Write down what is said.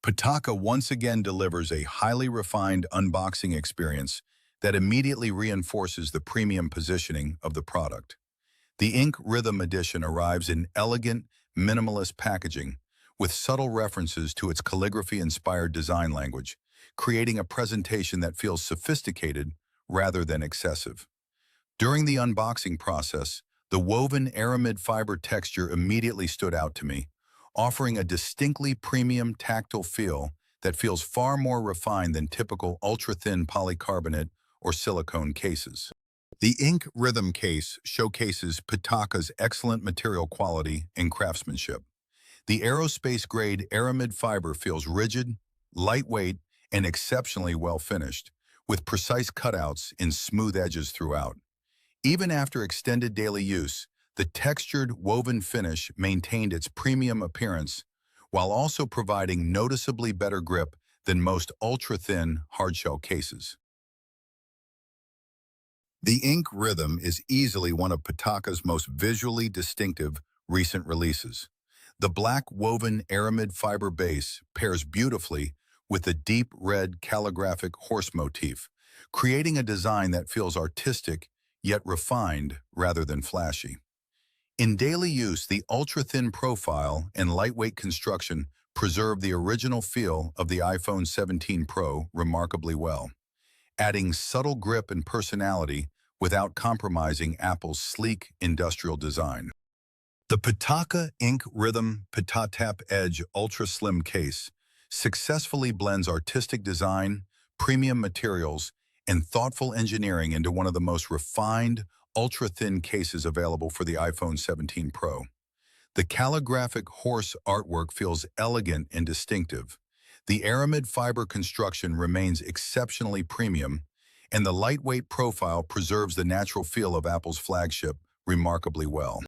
PITAKA once again delivers a highly refined unboxing experience that immediately reinforces the premium positioning of the product. The Ink Rhythm Edition arrives in elegant, minimalist packaging with subtle references to its calligraphy-inspired design language, creating a presentation that feels sophisticated rather than excessive. During the unboxing process, the woven aramid fiber texture immediately stood out to me, offering a distinctly premium tactile feel that feels far more refined than typical ultra-thin polycarbonate or silicone cases. The Ink Rhythm case showcases PITAKA's excellent material quality and craftsmanship. The aerospace-grade aramid fiber feels rigid, lightweight, and exceptionally well-finished, with precise cutouts and smooth edges throughout. Even after extended daily use, the textured woven finish maintained its premium appearance while also providing noticeably better grip than most ultra-thin hardshell cases. The Ink Rhythm is easily one of PITAKA's most visually distinctive recent releases. The black woven aramid fiber base pairs beautifully with the deep red calligraphic horse motif, creating a design that feels artistic yet refined rather than flashy. In daily use, the ultra-thin profile and lightweight construction preserve the original feel of the iPhone 17 Pro remarkably well, adding subtle grip and personality without compromising Apple's sleek industrial design. The PITAKA Ink Rhythm PITATAP Edge Ultra Slim case successfully blends artistic design, premium materials, and thoughtful engineering into one of the most refined, ultra-thin cases available for the iPhone 17 Pro. The calligraphic horse artwork feels elegant and distinctive. The aramid fiber construction remains exceptionally premium, and the lightweight profile preserves the natural feel of Apple's flagship remarkably well.